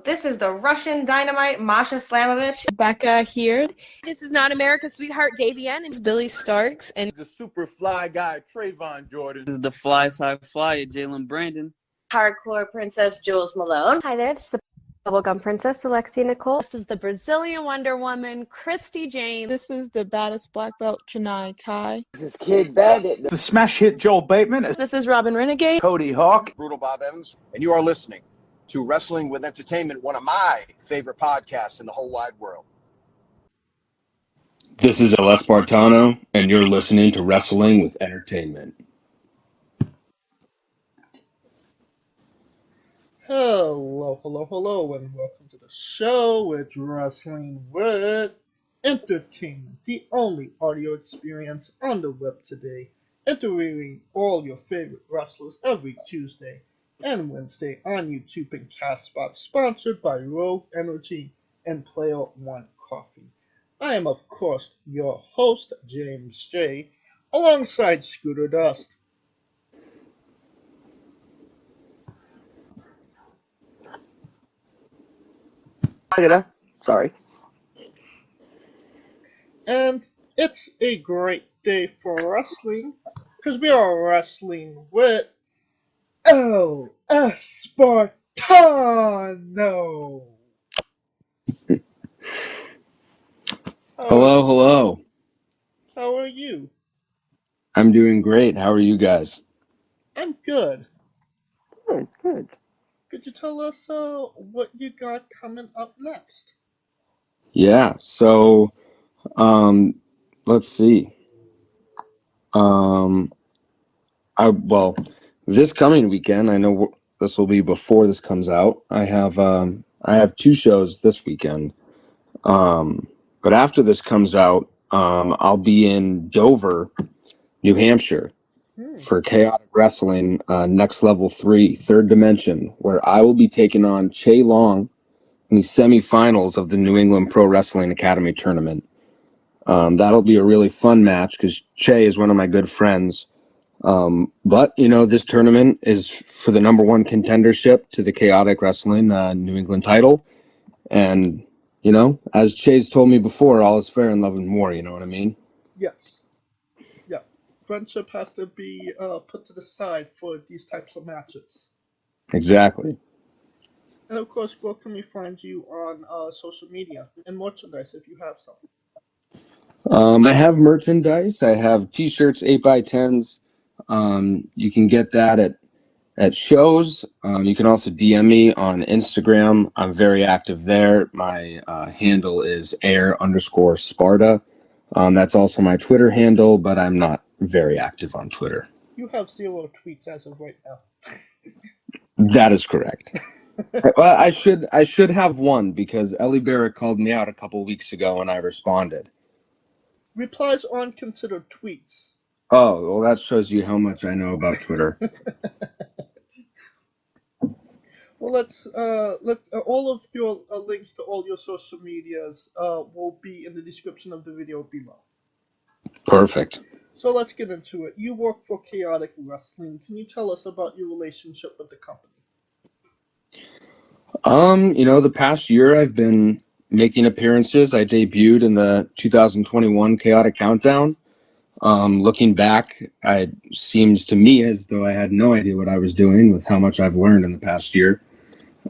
This is the Russian Dynamite, Masha Slamovich. Becca here. This is not America's Sweetheart, Davian. And It's Billy Starks. And the super fly guy, Trayvon Jordan. This is the fly side fly, Jalen Brandon. Hardcore Princess, Jules Malone. Hi there, this is the Bubblegum Princess, Alexia Nicole. This is the Brazilian Wonder Woman, Christy Jane. This is the baddest black belt, Chennai Kai. This is Kid Bandit. The smash hit Joel Bateman. This is Robin Renegade. Cody Hawk. Brutal Bob Evans. And you are listening to Wrestling with Entertainment, one of my favorite podcasts in the whole wide world. This is Espartano, and you're listening to Wrestling with Entertainment. Hello, and welcome to the show with Wrestling with Entertainment, the only audio experience on the web today, interviewing all your favorite wrestlers every Tuesday and Wednesday on YouTube and Castbox, sponsored by Rogue Energy and Player One Coffee. I am, of course, your host, James J., alongside Scooter Dust. Sorry. And it's a great day for wrestling, because we are wrestling with El Espartano. Hello. How are you? I'm doing great. How are you guys? I'm good. Good. Could you tell us what you got coming up next? Yeah, so let's see. This coming weekend, I know this will be before this comes out. I have two shows this weekend. But after this comes out, I'll be in Dover, New Hampshire for Chaotic Wrestling Next Level 3, Third Dimension, where I will be taking on Che Long in the semifinals of the New England Pro Wrestling Academy tournament. That'll be a really fun match because Che is one of my good friends. But, this tournament is for the number one contendership to the Chaotic Wrestling New England title. And, as Che's told me before, all is fair in love and war, you know what I mean? Yes. Yeah. Friendship has to be put to the side for these types of matches. Exactly. And of course, where can we find you on social media and merchandise if you have some? I have merchandise. I have t-shirts, 8x10s. You can get that at shows. You can also DM me on Instagram. I'm very active there. My handle is air_Sparta. That's also my Twitter handle, but I'm not very active on Twitter. You have 0 tweets as of right now. That is correct. Well, I should have one because Ellie Barrett called me out a couple weeks ago and I responded. Replies aren't considered tweets. Oh, well, that shows you how much I know about Twitter. Well, let all of your links to all your social medias will be in the description of the video below. Perfect. So let's get into it. You work for Chaotic Wrestling. Can you tell us about your relationship with the company? The past year I've been making appearances. I debuted in the 2021 Chaotic Countdown. Looking back, it seems to me as though I had no idea what I was doing with how much I've learned in the past year.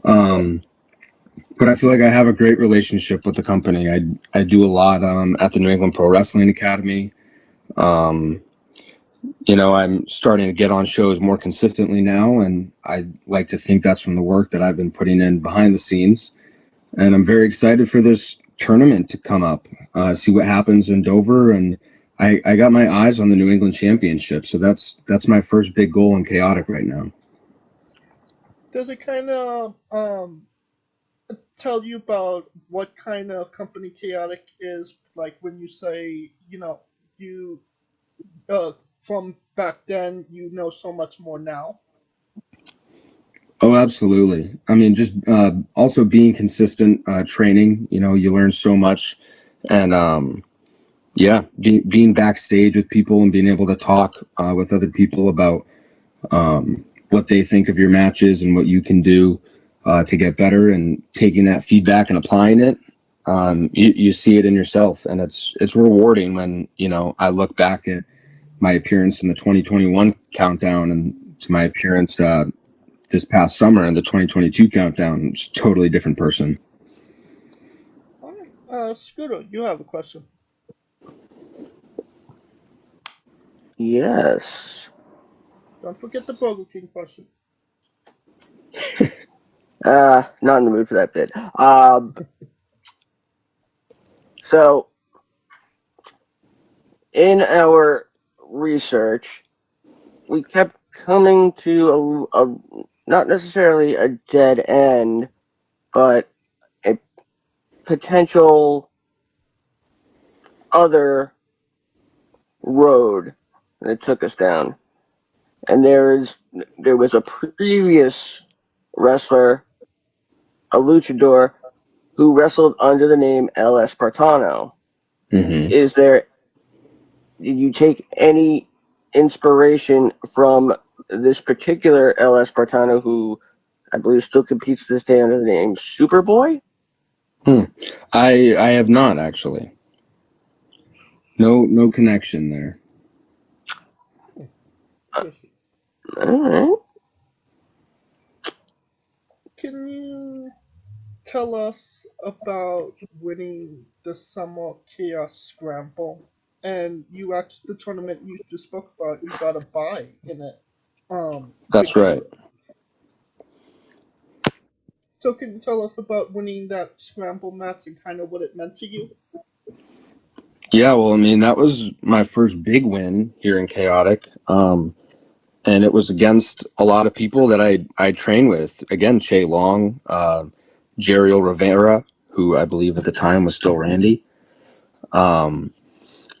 But I feel like I have a great relationship with the company. I do a lot at the New England Pro Wrestling Academy. I'm starting to get on shows more consistently now, and I like to think that's from the work that I've been putting in behind the scenes. And I'm very excited for this tournament to come up, see what happens in Dover, and I got my eyes on the New England Championship, so that's my first big goal in Chaotic right now. Does it kind of tell you about what kind of company Chaotic is? Like when you say, you from back then, you know so much more now? Oh, absolutely. I mean, just also being consistent, training, you learn so much. And being backstage with people and being able to talk with other people about what they think of your matches and what you can do. to get better, and taking that feedback and applying it. You see it in yourself, and it's rewarding when, you know, I look back at my appearance in the 2021 countdown and to my appearance this past summer in the 2022 countdown. It's a totally different person. All right. Scooter, you have a question. Yes. Don't forget the Burger King question. Not in the mood for that bit. So, in our research, we kept coming to a not necessarily a dead end, but a potential other road that took us down. And there was a previous wrestler, a luchador, who wrestled under the name El Espartano. Mm-hmm. Did you take any inspiration from this particular El Espartano, who I believe still competes to this day under the name Superboy? I have not, actually. No connection there. All right. Can you tell us about winning the Summer Chaos Scramble? And you actually, the tournament you just spoke about, you got a bye in it. That's right. So can you tell us about winning that Scramble match and kind of what it meant to you? Yeah, well, I mean, that was my first big win here in Chaotic. And it was against a lot of people that I trained with. Again, Che Long, Jeriel Rivera, who I believe at the time was still Randy.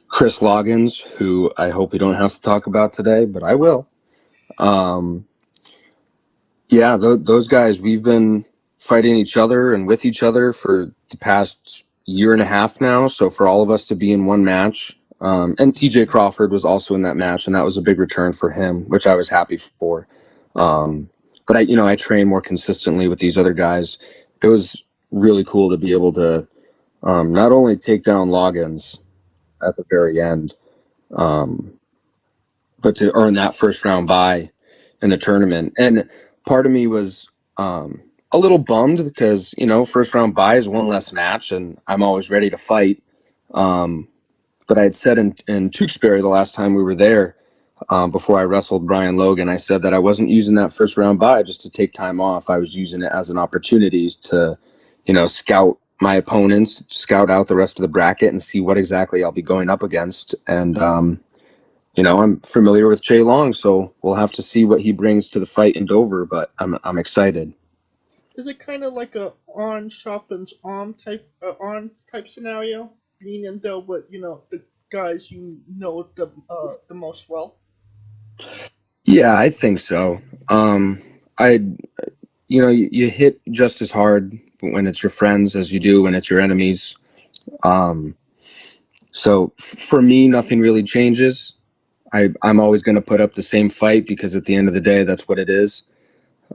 Chris Loggins, who I hope we don't have to talk about today, but I will. Yeah, those guys, we've been fighting each other and with each other for the past year and a half now. So for all of us to be in one match, and TJ Crawford was also in that match, and that was a big return for him, which I was happy for. But I train more consistently with these other guys. It was really cool to be able to not only take down Loggins at the very end, but to earn that first round bye in the tournament. And part of me was a little bummed because, first round bye is one less match, and I'm always ready to fight. But I had said in Tewksbury the last time we were there, before I wrestled Brian Logan, I said that I wasn't using that first round bye just to take time off. I was using it as an opportunity to, scout my opponents, scout out the rest of the bracket, and see what exactly I'll be going up against. And, I'm familiar with Che Long, so we'll have to see what he brings to the fight in Dover, but I'm excited. Is it kind of like a on sharpens arm type scenario? Being in there with the guys you know the most well. Yeah, I think so. You hit just as hard when it's your friends as you do when it's your enemies. So for me, nothing really changes. I'm always going to put up the same fight because at the end of the day, that's what it is.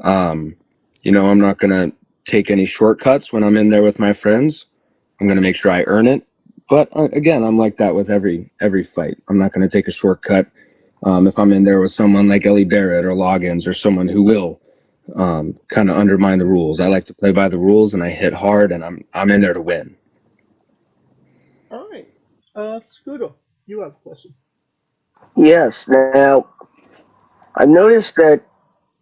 I'm not going to take any shortcuts when I'm in there with my friends. I'm going to make sure I earn it. But again, I'm like that with every fight. I'm not going to take a shortcut if I'm in there with someone like Ellie Barrett or Loggins or someone who will kind of undermine the rules. I like to play by the rules, and I hit hard, and I'm in there to win. All right, Scooter, you have a question. Yes. Now, I noticed that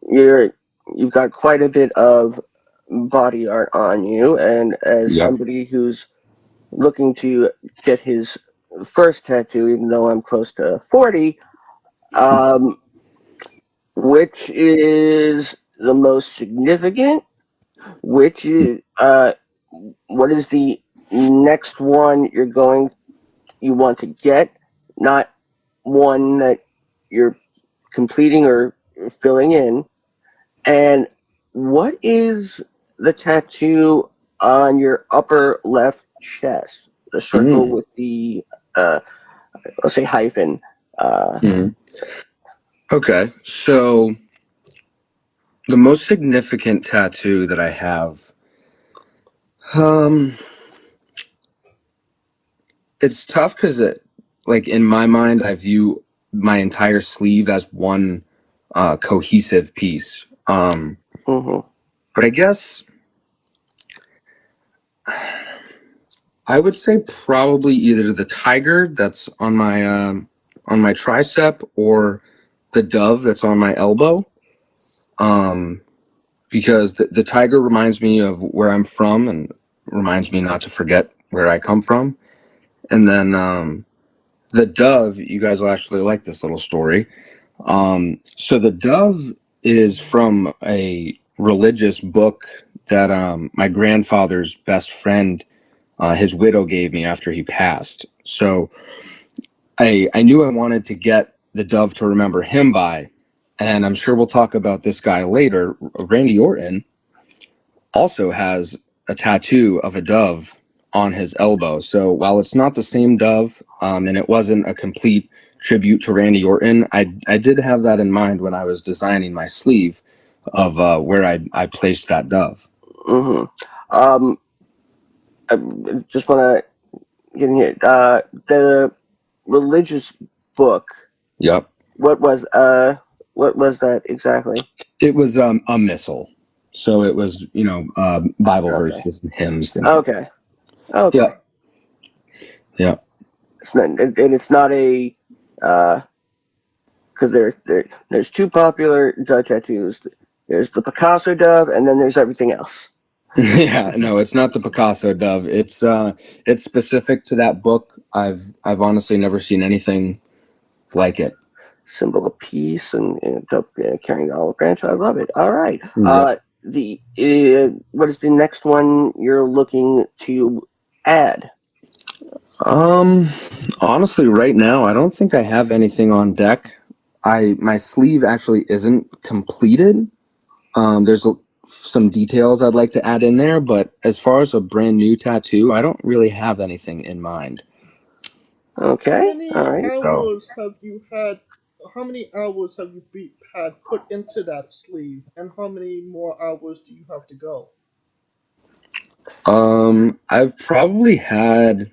you've got quite a bit of body art on you, and as somebody who's looking to get his first tattoo, even though I'm close to 40, which is the most significant? Which is what is the next one you want to get? Not one that you're completing or filling in. And what is the tattoo on your upper left chest? The circle with the, let's say, hyphen. Okay, so The most significant tattoo that I have, it's tough because like in my mind, I view my entire sleeve as one cohesive piece. But I guess I would say probably either the tiger that's on my tricep or the dove that's on my elbow. Because the tiger reminds me of where I'm from and reminds me not to forget where I come from. And then the dove, you guys will actually like this little story. So the dove is from a religious book that my grandfather's best friend, his widow, gave me after he passed. So I knew I wanted to get the dove to remember him by, and I'm sure we'll talk about this guy later. Randy Orton also has a tattoo of a dove on his elbow. So while it's not the same dove, and it wasn't a complete tribute to Randy Orton, I did have that in mind when I was designing my sleeve of where I placed that dove. I just want to get in here. The religious book. Yep. What was that exactly? It was a missal. So it was, Bible verses and hymns. Okay. Yeah. Yeah. It's not a because there's two popular dove tattoos. There's the Picasso dove, and then there's everything else. Yeah, no, it's not the Picasso dove. It's specific to that book. I've honestly never seen anything like it. Symbol of peace and carrying the olive branch. I love it. All right. Yep. What is the next one you're looking to add? Honestly, right now, I don't think I have anything on deck. My sleeve actually isn't completed. There's some details I'd like to add in there, but as far as a brand new tattoo, I don't really have anything in mind. Okay. All right. How many hours have you had put into that sleeve, and how many more hours do you have to go? I've probably had,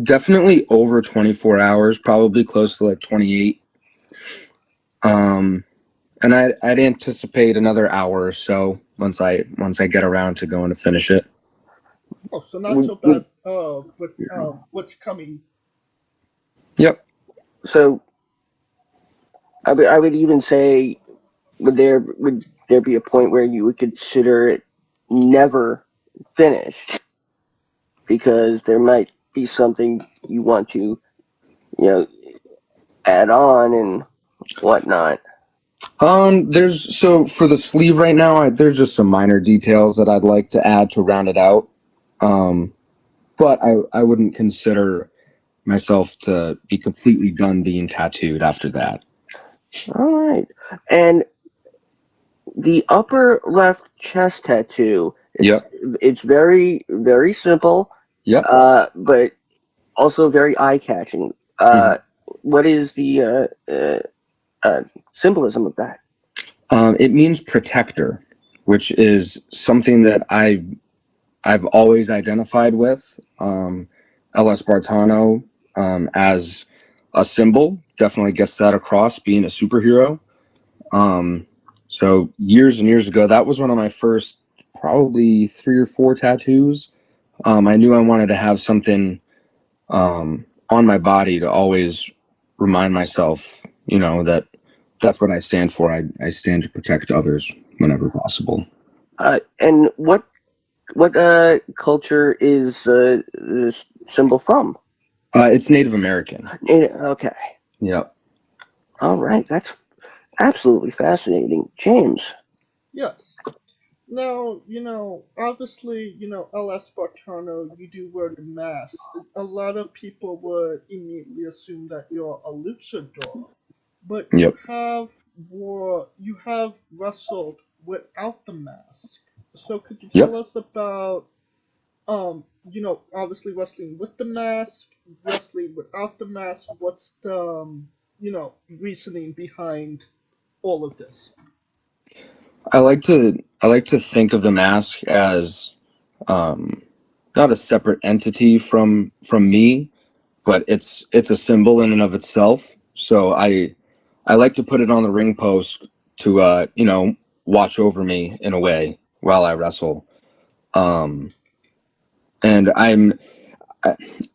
definitely over 24 hours, probably close to like 28. And I'd anticipate another hour or so once I get around to going to finish it. Oh, so not so bad. With what's coming. Yep. So I would even say, would there be a point where you would consider it never finished because there might be something you want to, add on and whatnot? So for the sleeve right now, there's just some minor details that I'd like to add to round it out. But I wouldn't consider myself to be completely done being tattooed after that. All right. And the upper left chest tattoo, it's very, very simple. Yep. But also very eye-catching. What is the symbolism of that? It means protector, which is something that I've always identified with. Espartano as a symbol definitely gets that across, being a superhero. So years and years ago, that was one of my first probably 3 or 4 tattoos. I knew I wanted to have something on my body to always remind myself, that that's what I stand for. I stand to protect others whenever possible. And what culture is this symbol from? It's Native American. Okay. Yep. All right. That's absolutely fascinating. James. Yes. Now, obviously, El Espartano, you do wear the mask. A lot of people would immediately assume that you're a luchador, but you have wrestled without the mask. So could you tell us about, obviously wrestling with the mask, wrestling without the mask? What's the reasoning behind all of this? I like to think of the mask as not a separate entity from me, but it's a symbol in and of itself. So I like to put it on the ring post to watch over me in a way while I wrestle. And I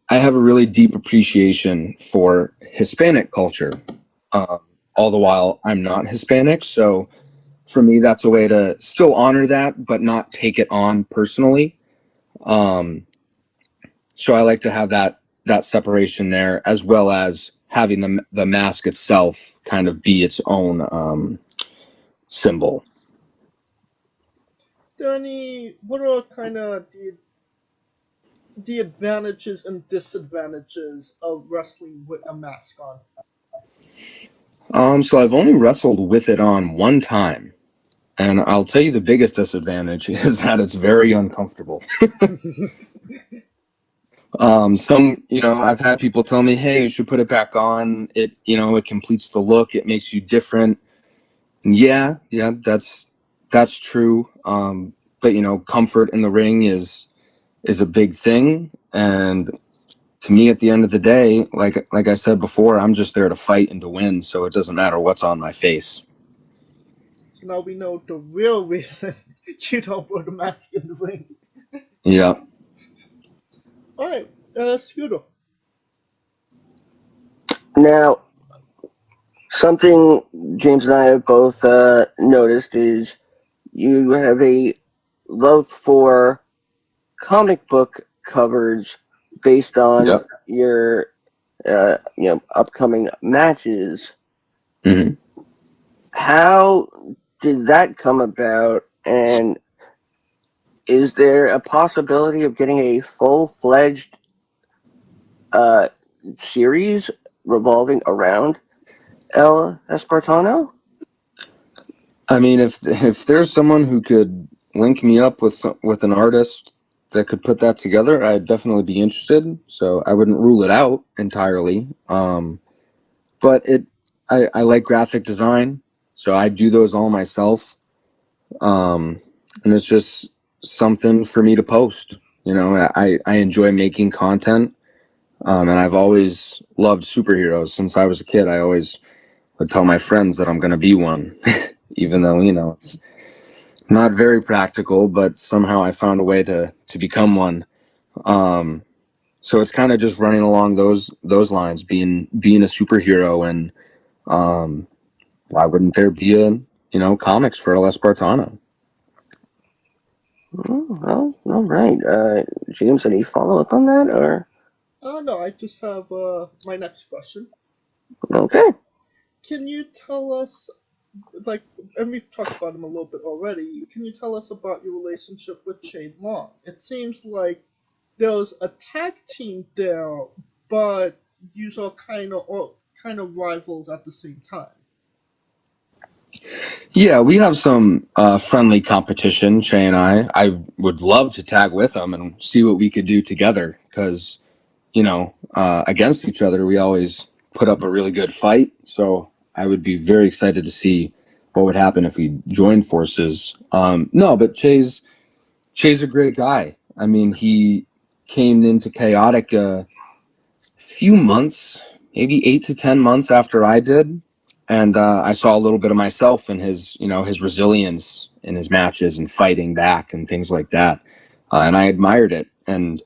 have a really deep appreciation for Hispanic culture, all the while I'm not Hispanic. So for me, that's a way to still honor that, but not take it on personally. So I like to have that separation there, as well as having the mask itself kind of be its own symbol. What are kind of the advantages and disadvantages of wrestling with a mask on? So I've only wrestled with it on one time, and I'll tell you the biggest disadvantage is that it's very uncomfortable. I've had people tell me, "Hey, you should put it back on. It completes the look. It makes you different." And yeah, that's true. But comfort in the ring is a big thing, and to me, at the end of the day, like I said before, I'm just there to fight and to win, so it doesn't matter what's on my face. So now we know the real reason you don't wear the mask in the ring. Yeah. All right, Scooter. Now, something James and I have both noticed is you have a love for comic book covers based on your upcoming matches. Mm-hmm. How did that come about, and is there a possibility of getting a full-fledged series revolving around El Espartano? I mean, if there's someone who could link me up with an artist that could put that together, I'd definitely be interested. So I wouldn't rule it out entirely. But I like graphic design, so I do those all myself. And it's just something for me to post. I enjoy making content. And I've always loved superheroes since I was a kid. I always would tell my friends that I'm going to be one, even though, it's not very practical, but somehow I found a way to become one. So it's kind of just running along those lines, being a superhero, and why wouldn't there be comics for El Espartano? Well, all right. James, any follow-up on that, or? No, I just have my next question. Okay. Can you tell us, and we've talked about him a little bit already, can you tell us about your relationship with Shane Long? It seems like there's a tag team there, but you are kind of rivals at the same time. Yeah, we have some friendly competition, Shay and I. I would love to tag with them and see what we could do together, because, against each other, we always put up a really good fight. So I would be very excited to see what would happen if we joined forces. No, but Shay's a great guy. I mean, he came into Chaotic a few months, maybe 8 to 10 months after I did. And I saw a little bit of myself in his resilience in his matches and fighting back and things like that. And I admired it. And,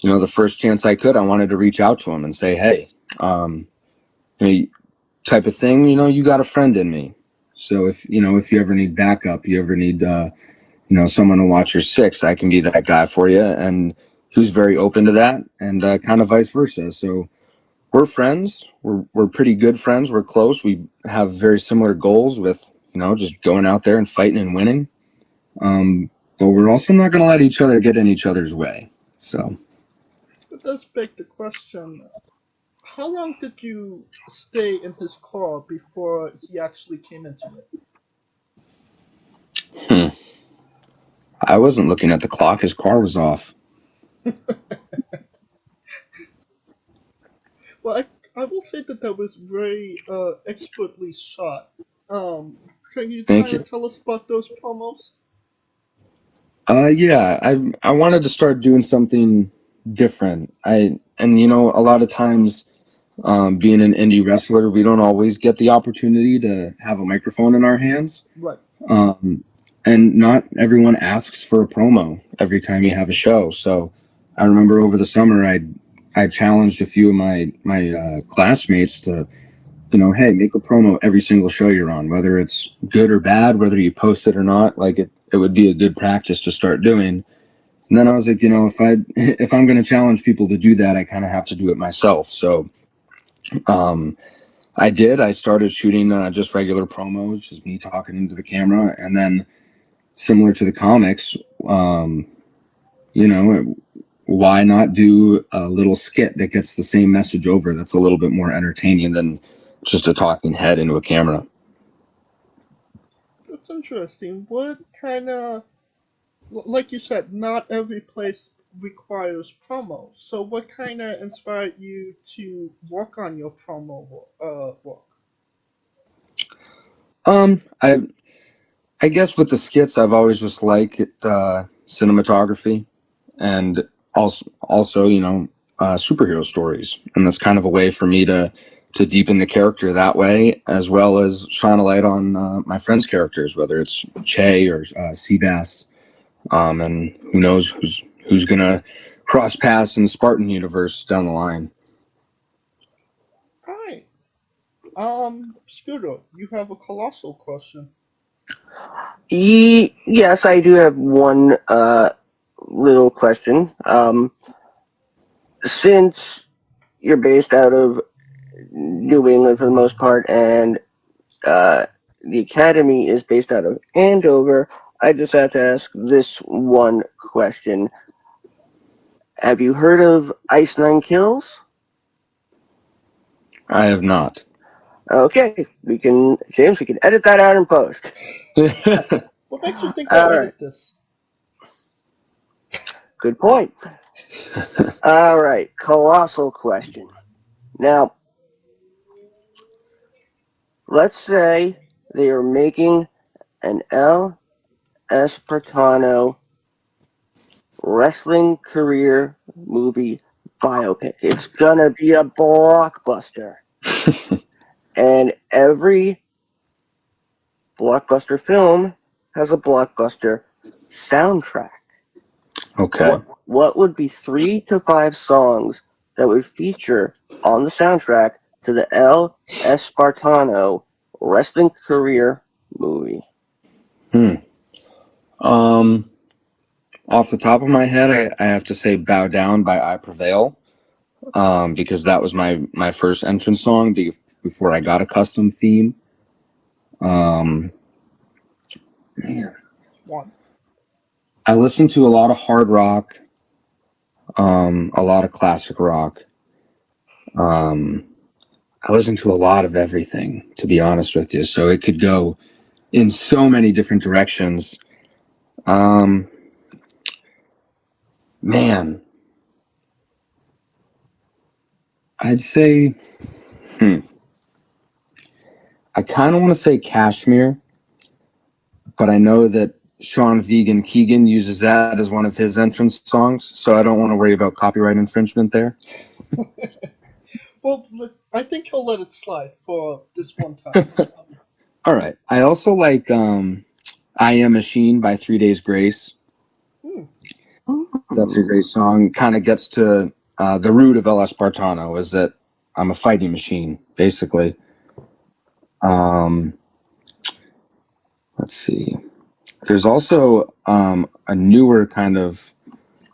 the first chance I could, I wanted to reach out to him and say, hey, type of thing, you got a friend in me. So if you ever need backup, you ever need, someone to watch your six, I can be that guy for you. And he was very open to that, and kind of vice versa. So we're friends. We're pretty good friends. We're close. We have very similar goals with, just going out there and fighting and winning. But we're also not going to let each other get in each other's way. So. It does beg the question, how long did you stay in his car before he actually came into it? I wasn't looking at the clock. His car was off. Well, I will say that was very expertly shot. Can you Thank kind you. of tell us about those promos? Yeah, I wanted to start doing something different. A lot of times, being an indie wrestler, we don't always get the opportunity to have a microphone in our hands. Right. And not everyone asks for a promo every time you have a show. So I remember over the summer, I challenged a few of my classmates to, hey, make a promo every single show you're on, whether it's good or bad, whether you post it or not. Like it would be a good practice to start doing. And then I was like, if I'm going to challenge people to do that, I kind of have to do it myself. So I did. I started shooting just regular promos, just me talking into the camera, and then similar to the comics, why not do a little skit that gets the same message over? That's a little bit more entertaining than just a talking head into a camera. That's interesting. What kind of, like you said, not every place requires promos. So what kind of inspired you to work on your promo work? I guess with the skits, I've always just liked cinematography, and also superhero stories, and that's kind of a way for me to deepen the character that way, as well as shine a light on my friends' characters, whether it's Che or Seabass, and who knows who's gonna cross paths in the Spartan universe down the line. Alright. Scooter, you have a colossal question. Yes, I do have one little question. Since you're based out of New England for the most part, and the academy is based out of Andover, I just have to ask this one question. Have you heard of Ice Nine Kills? I have not. Okay, James, we can edit that out in post. What makes you think I'll edit this? Good point. All right, colossal question. Now, let's say they are making an El Espartano wrestling career movie biopic. It's gonna be a blockbuster. And every blockbuster film has a blockbuster soundtrack. Okay. What would be 3 to 5 songs that would feature on the soundtrack to the El Espartano wrestling career movie? Off the top of my head, I have to say "Bow Down" by I Prevail, because that was my first entrance song before I got a custom theme. Man. I listen to a lot of hard rock, a lot of classic rock. I listen to a lot of everything, to be honest with you. So it could go in so many different directions. Man, I'd say, I kind of want to say Kashmir, but I know that Sean Vegan Keegan uses that as one of his entrance songs, so I don't want to worry about copyright infringement there. Well, I think he'll let it slide for this one time. All right. I also like I Am Machine by 3 Days Grace. That's a great song. Kind of gets to the root of El Espartano, is that I'm a fighting machine, basically. Let's see. There's also a newer kind of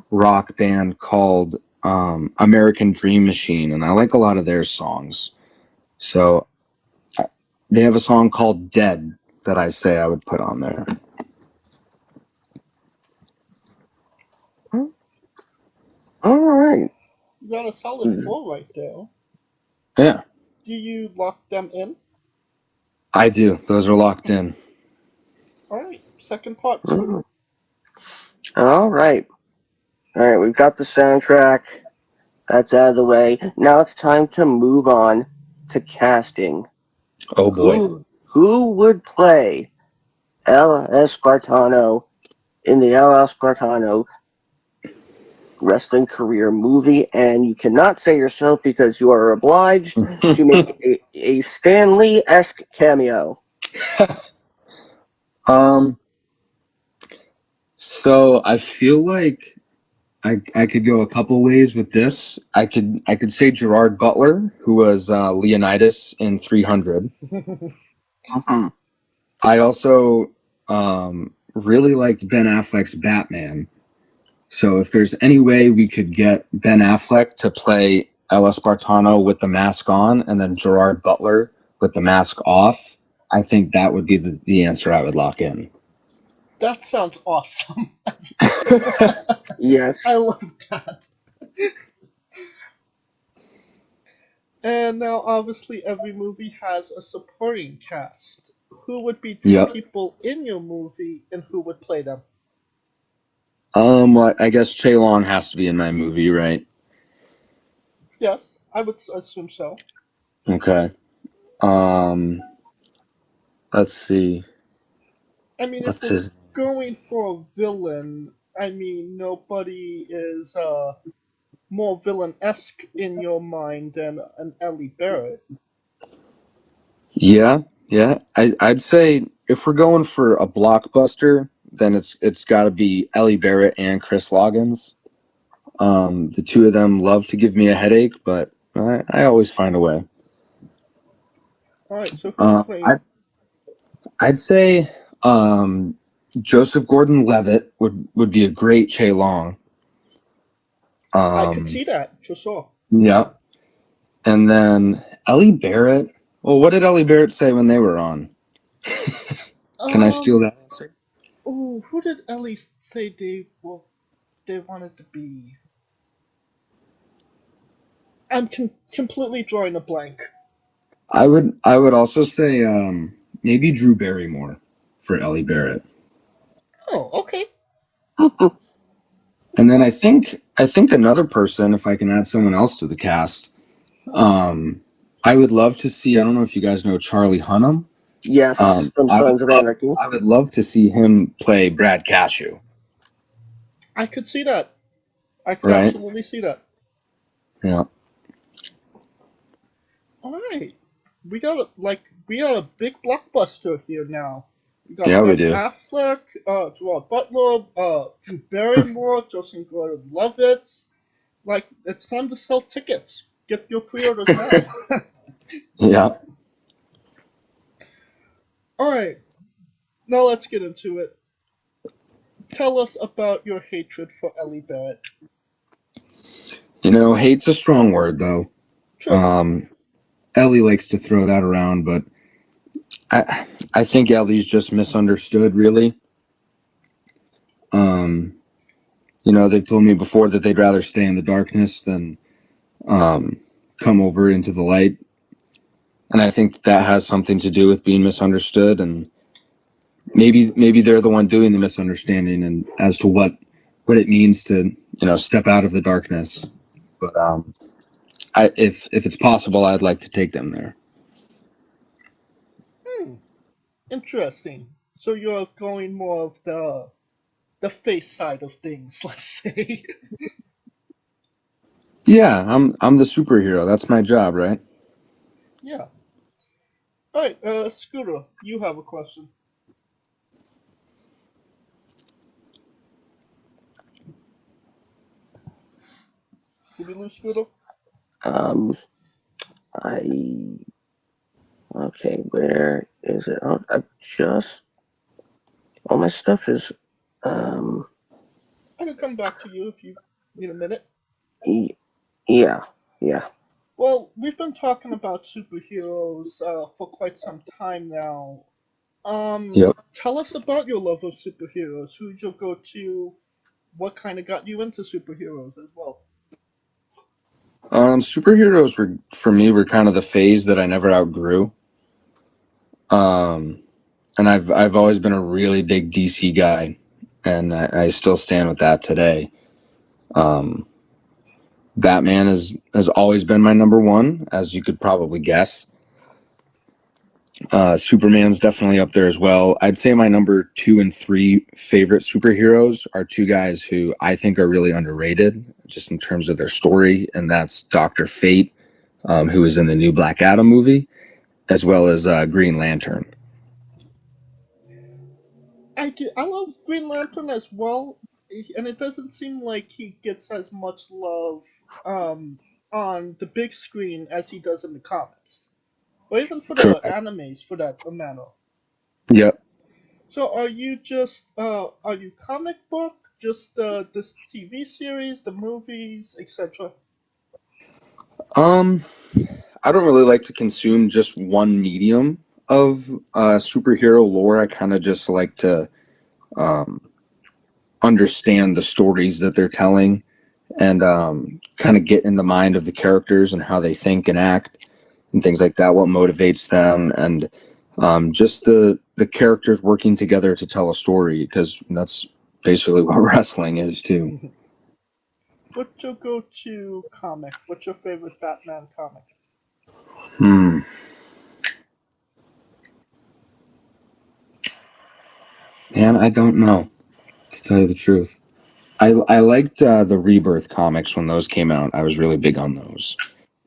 rock band called American Dream Machine, and I like a lot of their songs. So they have a song called Dead that I say I would put on there. All right. You got a solid 4 right there. Yeah. Do you lock them in? I do. Those are locked in. Alright, second part. All right. All right, we've got the soundtrack. That's out of the way. Now it's time to move on to casting. Oh boy. Who would play El Espartano in the El Espartano wrestling career movie? And you cannot say yourself because you are obliged to make a Stan Lee-esque cameo. So I feel like I could go a couple ways with this. I could say Gerard Butler, who was Leonidas in 300. I also really liked Ben Affleck's Batman. So if there's any way we could get Ben Affleck to play El Espartano with the mask on and then Gerard Butler with the mask off, I think that would be the answer I would lock in. That sounds awesome. Yes. I love that. And now, obviously, every movie has a supporting cast. Who would be two people in your movie, and who would play them? Well, I guess Chaoic has to be in my movie, right? Yes, I would assume so. Okay. Let's see. I mean, if we're going for a villain, I mean, nobody is more villain-esque in your mind than an Ellie Barrett. Yeah. I'd say if we're going for a blockbuster, then it's got to be Ellie Barrett and Chris Loggins. The two of them love to give me a headache, but I always find a way. All right, so who's playing? I'd say Joseph Gordon-Levitt would be a great Chaoic. I could see that, for sure. Yeah. And then Ellie Barrett. Well, what did Ellie Barrett say when they were on? Can I steal that answer? Oh, who did Ellie say they wanted to be? I'm completely drawing a blank. I would also say maybe Drew Barrymore for Ellie Barrett. Oh, okay. And then I think another person, if I can add someone else to the cast, I would love to see. I don't know if you guys know Charlie Hunnam. Yes, from Sons of Anarchy. I would love to see him play Brad Cashew. I could see that. I could absolutely see that. Yeah. All right, we got a big blockbuster here now. We got we do. Affleck, Gerard Butler, Drew Barrymore, Joseph Gordon-Levitt. Like, it's time to sell tickets. Get your pre-orders now. Yeah. All right, now let's get into it. Tell us about your hatred for Ellie Barrett. Hate's a strong word, though. Sure. Ellie likes to throw that around, but I think Ellie's just misunderstood, really. They've told me before that they'd rather stay in the darkness than come over into the light. And I think that has something to do with being misunderstood, and maybe they're the one doing the misunderstanding and as to what it means to, step out of the darkness. But if it's possible, I'd like to take them there. Interesting. So you're going more of the face side of things, let's say. Yeah, I'm the superhero. That's my job, right? Yeah. All right, Scooter, you have a question. Did we lose Scooter? Okay, where is it? Oh, all my stuff is, I can come back to you if you need a minute. Yeah. Well, we've been talking about superheroes for quite some time now. Tell us about your love of superheroes. Who'd you go to? What kind of got you into superheroes as well? Superheroes were kind of the phase that I never outgrew. And I've always been a really big DC guy, and I still stand with that today. Batman has always been my number one, as you could probably guess. Superman's definitely up there as well. I'd say my number 2 and 3 favorite superheroes are two guys who I think are really underrated, just in terms of their story, and that's Dr. Fate, who is in the new Black Adam movie, as well as Green Lantern. I love Green Lantern as well, and it doesn't seem like he gets as much love on the big screen as he does in the comics, or even for the Correct. animes, for that matter. Yep. So, are you comic book, just this TV series, the movies, etc.? I don't really like to consume just one medium of superhero lore. I kind of just like to understand the stories that they're telling, and kind of get in the mind of the characters and how they think and act and things like that, what motivates them, and just the characters working together to tell a story, because that's basically what wrestling is too. What's your go-to comic? What's your favorite Batman comic? Man, I don't know, to tell you the truth. I liked the Rebirth comics when those came out. I was really big on those.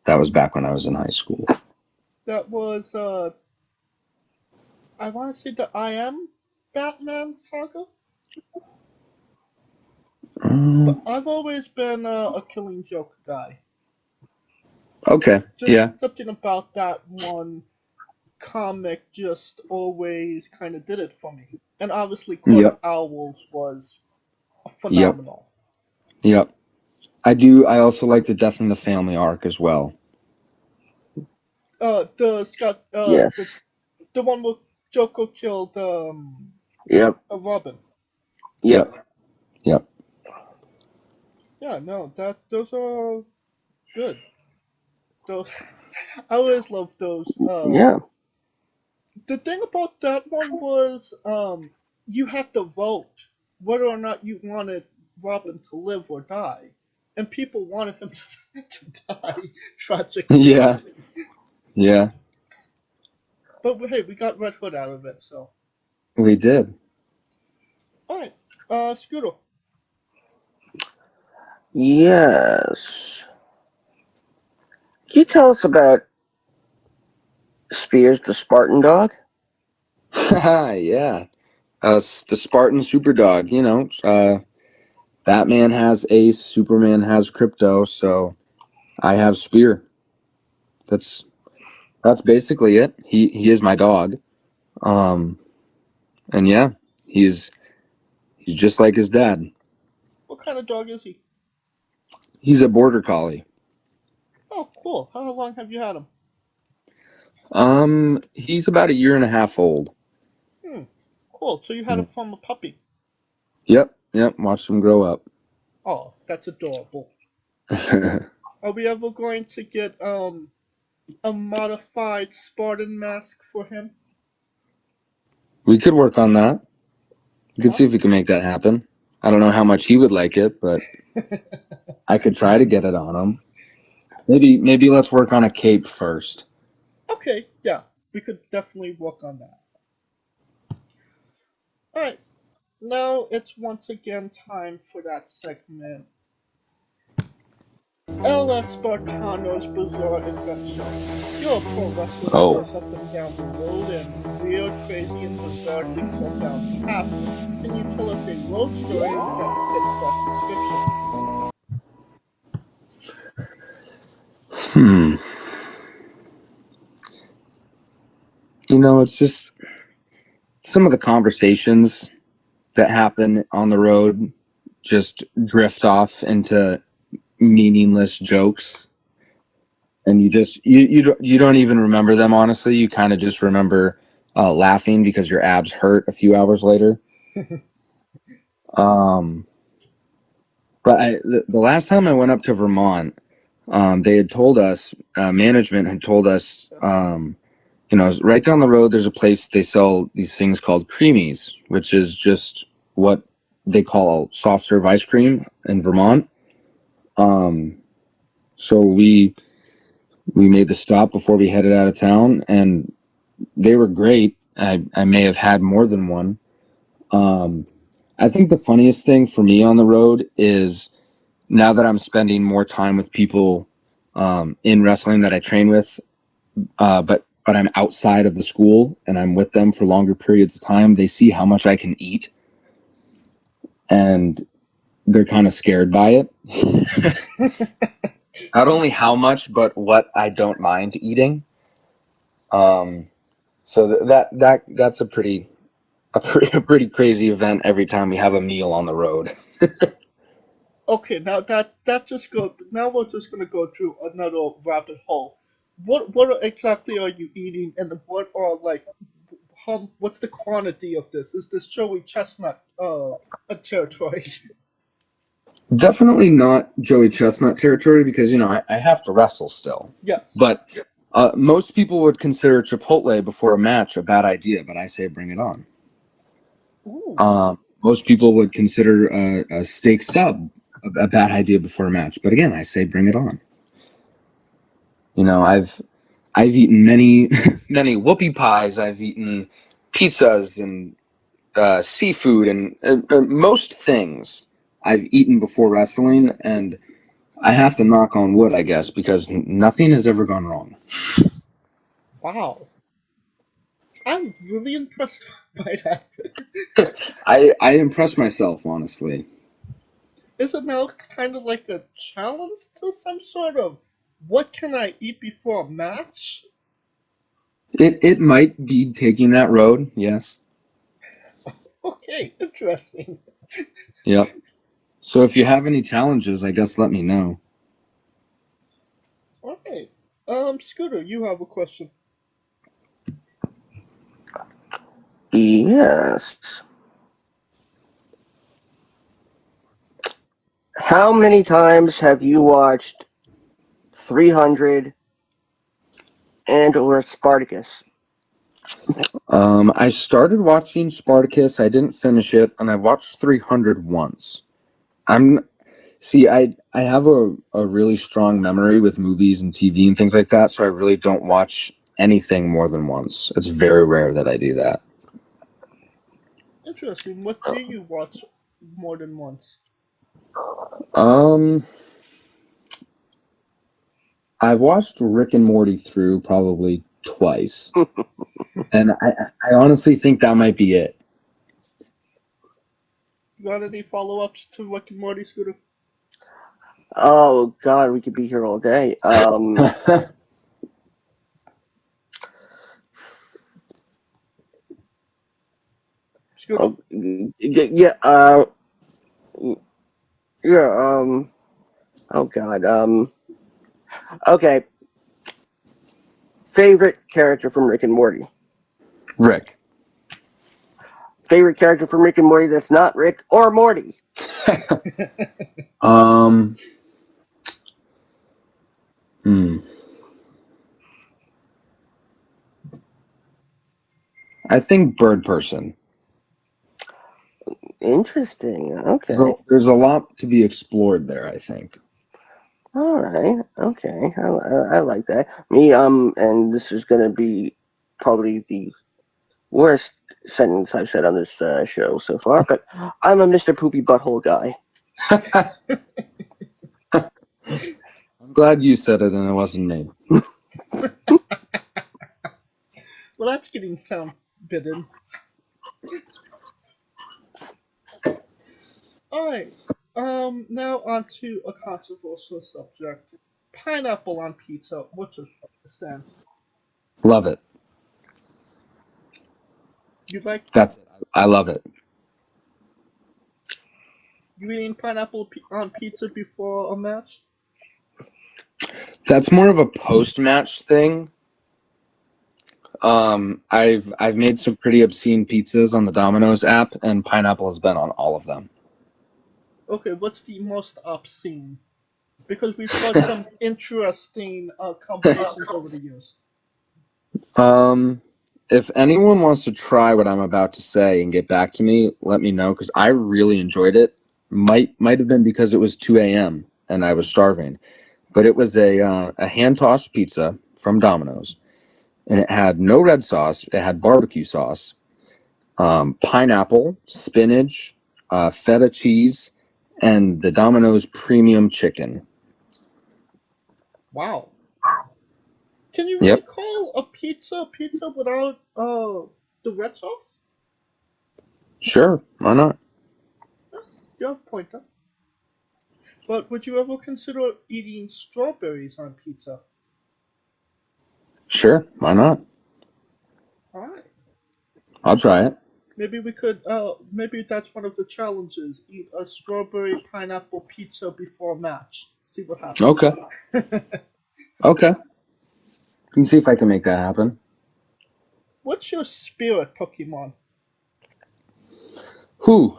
That was back when I was in high school. That was I want to say the I Am Batman saga. But I've always been a Killing Joke guy. Okay, yeah. Something about that one comic just always kind of did it for me. And obviously, Court of Owls was phenomenal. Yep. I also like the Death in the Family arc as well. Yes. The one where Joker killed Robin. Yep. Yeah, no, those are good. Those I always loved those. The thing about that one was you had to vote whether or not you wanted Robin to live or die. And people wanted him to die, tragically. Yeah. But hey, we got Red Hood out of it, so. We did. Alright, Scooter. Yes. Can you tell us about Spears the Spartan dog? Yeah. The Spartan super dog, Batman has Ace, Superman has Crypto, so I have Spear. That's basically it. He is my dog. And yeah, he's just like his dad. What kind of dog is he? He's a border collie. Oh, cool. How long have you had him? He's about 1.5 years old. Cool. So you had him from a puppy. Yep. Watched him grow up. Oh, that's adorable. Are we ever going to get a modified Spartan mask for him? We could work on that. We could see if we can make that happen. I don't know how much he would like it, but I could try to get it on him. Maybe let's work on a cape first. Okay, yeah. We could definitely work on that. Alright. Now it's once again time for that segment. El Espartano's Bizarre Adventure. You're a pro wrestler who goes up and down the road and weird, crazy, and bizarre things are bound to happen. Can you tell us a road story that fits that description? It's just some of the conversations that happen on the road just drift off into meaningless jokes, and you don't even remember them. Honestly, you kind of just remember laughing because your abs hurt a few hours later. But the last time I went up to Vermont, they had told us, management had told us, right down the road there's a place they sell these things called creamies, which is just what they call soft serve ice cream in Vermont. So we made the stop before we headed out of town, and they were great. I may have had more than one. I think the funniest thing for me on the road is now that I'm spending more time with people in wrestling that I train with, but I'm outside of the school and I'm with them for longer periods of time, they see how much I can eat, and they're kind of scared by it. Not only how much, but what I don't mind eating. So that's a pretty crazy event every time we have a meal on the road. Okay, now that just go. Now we're just gonna go through another rabbit hole. What exactly are you eating, and what are like, what's the quantity of this? Is this Joey Chestnut a territory? Definitely not Joey Chestnut territory because I have to wrestle still. Yes. But most people would consider Chipotle before a match a bad idea, but I say bring it on. Most people would consider a steak sub a bad idea before a match, but again, I say bring it on. I've eaten many many whoopie pies. I've eaten pizzas and seafood and most things I've eaten before wrestling, and I have to knock on wood, I guess, because nothing has ever gone wrong. Wow. I'm really impressed by that. I impress myself, honestly. Is it now kind of like a challenge to some sort of what can I eat before a match? It might be taking that road, yes. Okay, interesting. Yep. So if you have any challenges, I guess let me know. Okay. Scooter, you have a question. Yes. How many times have you watched 300 and or Spartacus? I started watching Spartacus. I didn't finish it, and I watched 300 once. I have a really strong memory with movies and TV and things like that, so I really don't watch anything more than once. It's very rare that I do that. Interesting. What do you watch more than once? I've watched Rick and Morty through probably twice. And I honestly think that might be it. Got any follow-ups to Rick and Morty, Scooter? Oh God, we could be here all day. Scooter? Oh God. Okay. Favorite character from Rick and Morty? Rick. Favorite character from Rick and Morty that's not Rick or Morty? I think Bird Person. Interesting. Okay. So there's a lot to be explored there, I think. All right. Okay. I like that. Me. And this is gonna be probably the worst sentence I've said on this show so far, but I'm a Mr. Poopy Butthole guy. I'm glad you said it and it wasn't me. Well, that's getting sound bitten. Alright. Now on to a controversial subject. Pineapple on pizza. What's your stance? Love it. You like? I love it. You eating pineapple on pizza before a match? That's more of a post-match thing. I've made some pretty obscene pizzas on the Domino's app, and pineapple has been on all of them. Okay, what's the most obscene? Because we've got some interesting combinations over the years. If anyone wants to try what I'm about to say and get back to me, let me know, because I really enjoyed it. Might have been because it was 2 a.m. and I was starving. but it was a hand-tossed pizza from Domino's, and it had no red sauce. It had barbecue sauce, pineapple, spinach, feta cheese, and the Domino's premium chicken. Wow. Can you Yep. really call a pizza without the red sauce? Sure, why not? You have a point there. But would you ever consider eating strawberries on pizza? Sure, why not? Alright. I'll try it. Maybe we could, maybe that's one of the challenges. Eat a strawberry pineapple pizza before a match. See what happens. Okay. Okay. Can see if I can make that happen. What's your spirit Pokemon? Whew.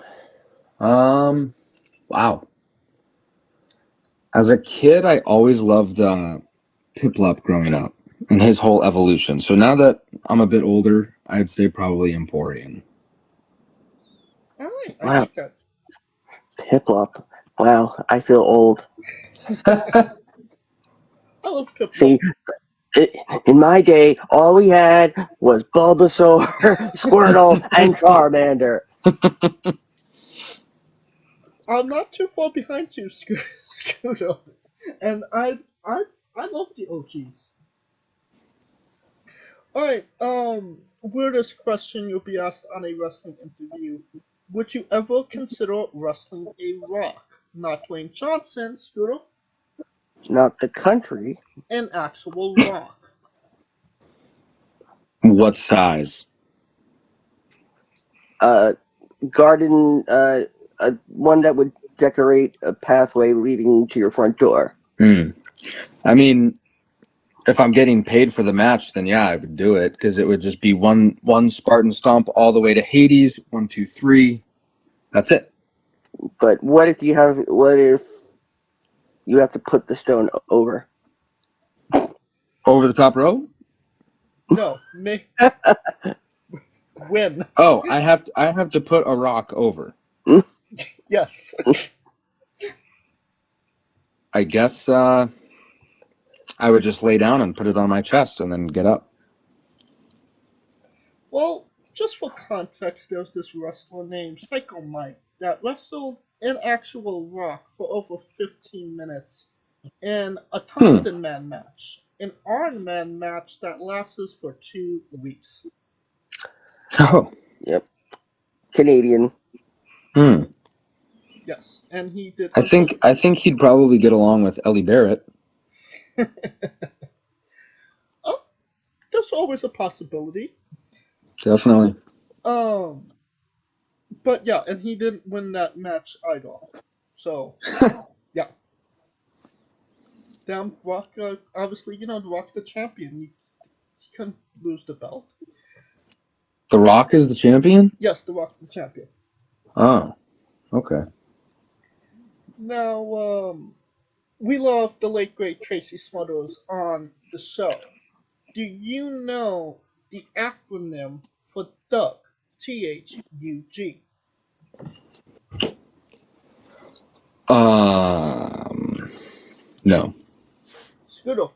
Wow. As a kid, I always loved Piplup growing up and his whole evolution. So now that I'm a bit older, I'd say probably Emporion. Alright, I Wow. like that. Piplup. Wow, I feel old. I love Piplup. See, in my day, all we had was Bulbasaur, Squirtle, and Charmander. I'm not too far behind you, Scooter. And I love the OGs. Alright, weirdest question you'll be asked on a wrestling interview. Would you ever consider wrestling a Rock? Not Dwayne Johnson, Scooter. Not the country. An actual Rock. What size? Garden, one that would decorate a pathway leading to your front door. I mean, if I'm getting paid for the match, then yeah, I would do it, because it would just be one Spartan stomp all the way to Hades. 1, 2, 3. That's it. But what if you have to put the stone over? Over the top row? No, me. Win. Oh, I have to put a rock over. Yes. I guess I would just lay down and put it on my chest and then get up. Well, just for context, there's this wrestler named Psycho Mike that wrestled an actual Rock for over 15 minutes in a Tungsten Man match. An Iron Man match that lasts for 2 weeks. Oh. Yep. Canadian. Yes, and he did. I think he'd probably get along with Ellie Barrett. Oh, there's always a possibility. Definitely. But yeah, and he didn't win that match either. So, yeah. Damn, Rock, obviously, The Rock's the champion. He couldn't lose the belt. The Rock is the champion? Yes, The Rock's the champion. Oh, okay. Now, we love the late great Tracy Smothers on the show. Do you know the acronym for Thug? THUG. No. Scooter.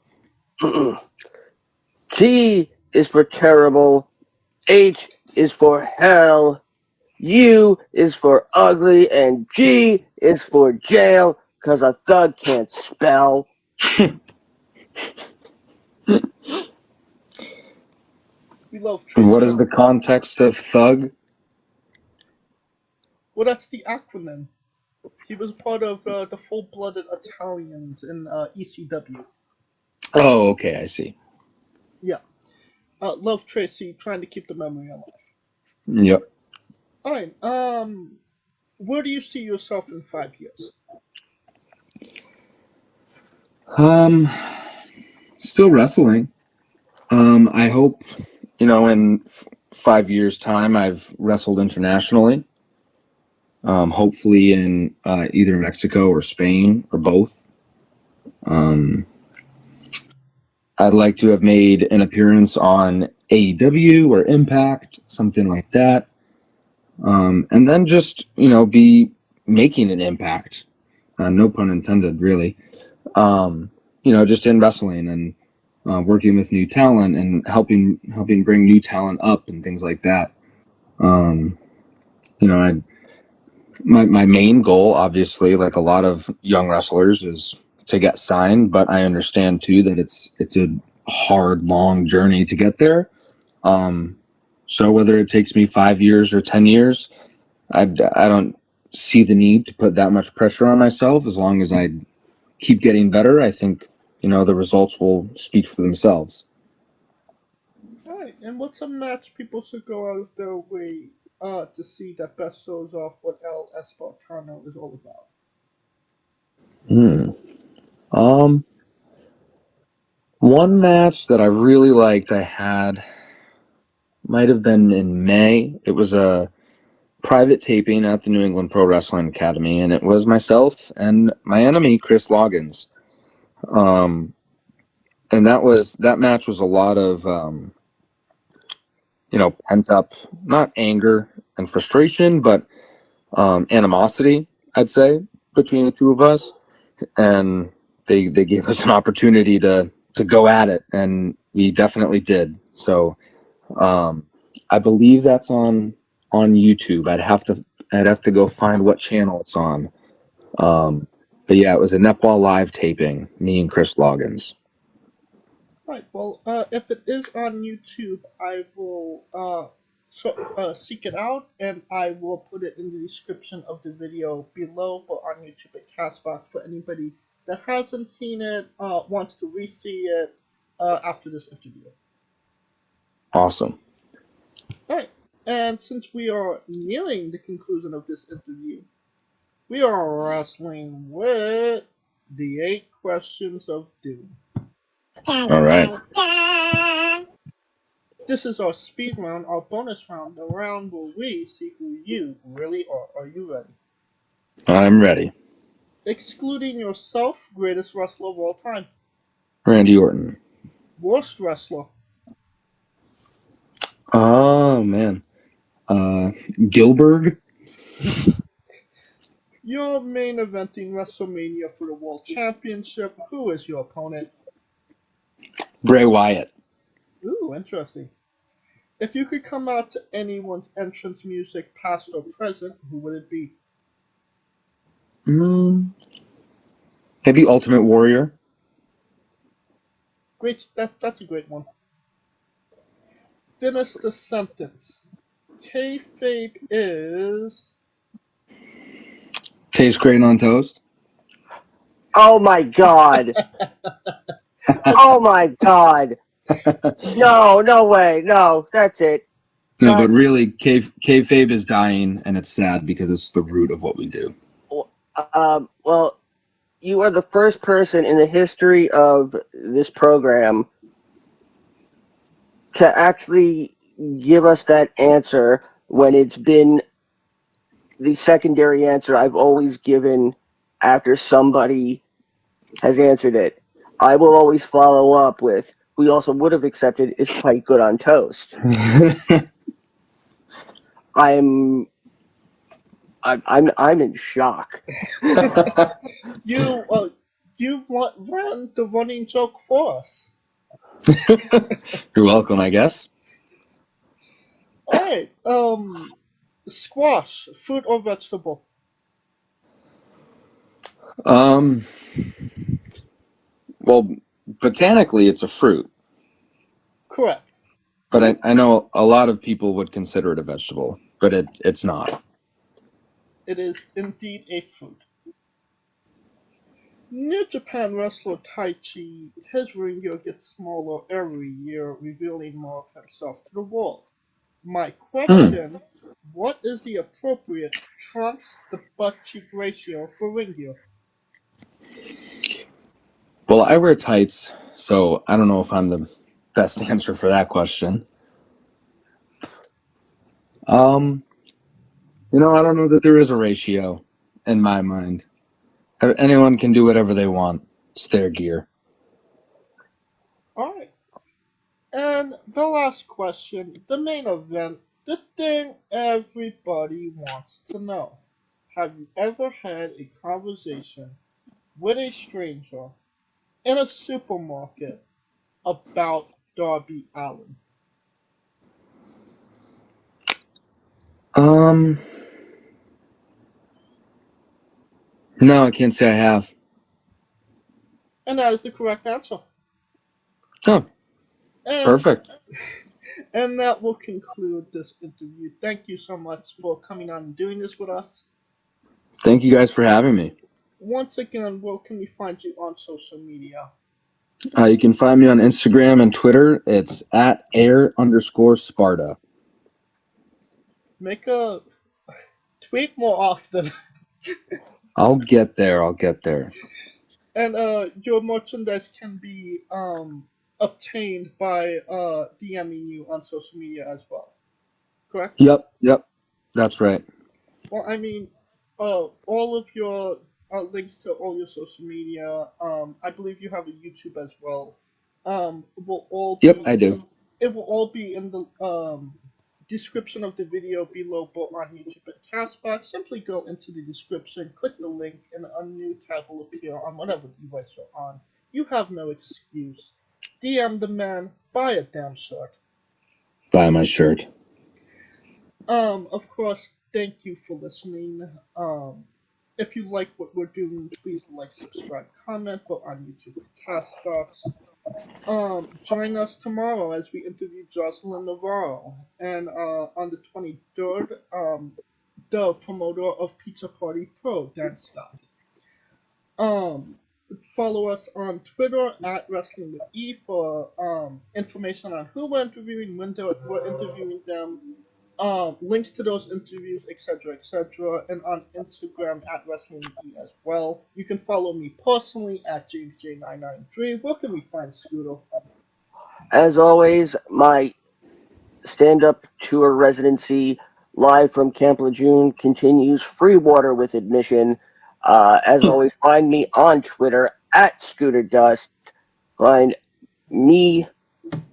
T is for terrible. H is for hell. U is for ugly. And G is for jail, because a thug can't spell. We love Tracy. What is the context of thug? Well, that's the acronym. He was part of the full-blooded Italians in ECW. Oh, okay, I see. Yeah. Love Tracy, trying to keep the memory alive. Yep. Alright, where do you see yourself in 5 years? Still wrestling. I hope, in 5 years' time, I've wrestled internationally. Hopefully in either Mexico or Spain or both. I'd like to have made an appearance on AEW or Impact, something like that. And then just, be making an impact. No pun intended, really. just in wrestling and working with new talent and helping bring new talent up and things like that. My main goal, obviously, like a lot of young wrestlers, is to get signed, but I understand too that it's a hard, long journey to get there. So whether it takes me 5 years or 10 years, I don't see the need to put that much pressure on myself. As long as I keep getting better, I think, the results will speak for themselves. Alright, and what's a match people should go out of their way to see that best shows off what El Espartano is all about? One match that I really liked might have been in May. It was a private taping at the New England Pro Wrestling Academy, and it was myself and my enemy, Chris Loggins. And that match was a lot of pent up, not anger and frustration, but animosity, I'd say, between the two of us. And they gave us an opportunity to go at it, and we definitely did. So I believe that's on YouTube. I'd have to go find what channel it's on. But yeah, it was a Nepal live taping, me and Chris Loggins. Right, well, if it is on YouTube, I will seek it out, and I will put it in the description of the video below, but on YouTube at Castbox for anybody that hasn't seen it, wants to re-see it after this interview. Awesome. Alright, and since we are nearing the conclusion of this interview, we are wrestling with the 8 questions of doom. All right. This is our speed round, our bonus round, the round where we see who you really are. Are you ready? I'm ready. Excluding yourself, greatest wrestler of all time. Randy Orton. Worst wrestler. Oh, man. Gilbert. You're main eventing WrestleMania for the World Championship. Who is your opponent? Bray Wyatt. Ooh, interesting. If you could come out to anyone's entrance music, past or present, who would it be? Maybe Ultimate Warrior. Great, that's a great one. Finish the sentence. Kayfabe is... Tastes great on toast. Oh my god. Oh my god. No way. No, that's it. No, but really, kayfabe is dying, and it's sad because it's the root of what we do. Well, you are the first person in the history of this program to actually give us that answer when it's been the secondary answer I've always given after somebody has answered it. I will always follow up with, we also would have accepted, is quite good on toast. I'm in shock. You ran the running joke for us. You're welcome, I guess. Alright, squash, fruit or vegetable? Well, botanically, it's a fruit. Correct. But I know a lot of people would consider it a vegetable, but it's not. It is indeed a fruit. New Japan wrestler Taichi, his ring gear gets smaller every year, revealing more of himself to the world. My question, what is the appropriate trunks to butt cheek ratio for ring gear? Well, I wear tights, so I don't know if I'm the best answer for that question. I don't know that there is a ratio in my mind. Anyone can do whatever they want. It's their gear. Alright. And the last question, the main event, the thing everybody wants to know. Have you ever had a conversation with a stranger in a supermarket about Darby Allin? No, I can't say I have. And that is the correct answer. Oh, And, perfect. and that will conclude this interview. Thank you so much for coming on and doing this with us. Thank you guys for having me. Once again, where can we find you on social media? You can find me on Instagram and Twitter. It's at @air_Sparta. Make a tweet more often. I'll get there. I'll get there. And your merchandise can be obtained by DMing you on social media as well. Correct? Yep. That's right. Well, I mean, all of your links to all your social media. I believe you have a YouTube as well. Will all Yep, be, I do. It will all be in the description of the video below, both on YouTube and Castbox. Simply go into the description, click the link, and a new tab will appear on whatever device you're on. You have no excuse. DM the man, buy a damn shirt. Buy my shirt. Of course, thank you for listening. If you like what we're doing, please like, subscribe, comment, both on YouTube and Castbox. Join us tomorrow as we interview Jocelyn Navarro, and on the 23rd, the promoter of Pizza Party Pro, Dan Scott. Follow us on Twitter at Wrestling with E for information on who we're interviewing, when we're interviewing them, links to those interviews, etc., and on Instagram at Wrestling with E as well. You can follow me personally at JamesJ993. Where can we find Scooter? As always, my stand-up tour residency live from Camp Lejeune continues, free water with admission. As always, find me on Twitter at Scooter Dust. Find me,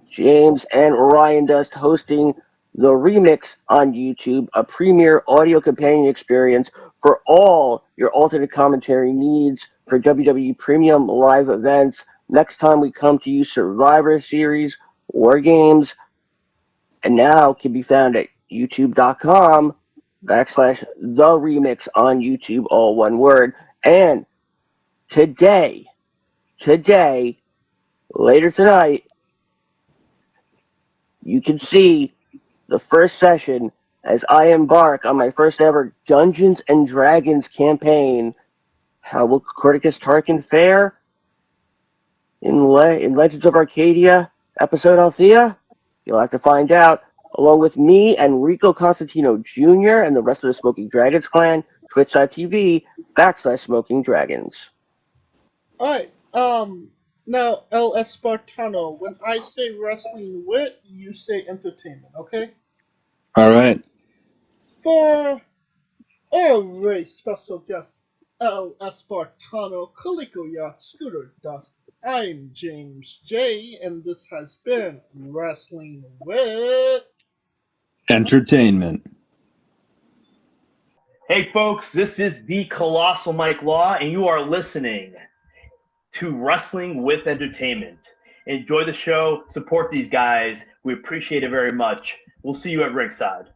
James, and Ryan Dust hosting the Remix on YouTube, a premier audio companion experience for all your alternate commentary needs for WWE Premium live events. Next time we come to you, Survivor Series, War Games, and now can be found at youtube.com/The Remix on YouTube, all one word. And today, later tonight, you can see the first session as I embark on my first ever Dungeons and Dragons campaign. How will Corticus Tarkin fare in Legends of Arcadia episode Althea? You'll have to find out, along with me and Rico Constantino Jr. and the rest of the Smoking Dragons clan, twitch.tv/Smoking Dragons. Alright, now, El Espartano, when I say wrestling wit, you say entertainment, okay? All right. For our very special guest, El Espartano, Calico Yacht, Scooter Dust, I'm James J, and this has been Wrestling with Entertainment. Hey folks, this is the Colossal Mike Law, and you are listening to Wrestling with Entertainment. Enjoy the show, support these guys. We appreciate it very much. We'll see you at ringside.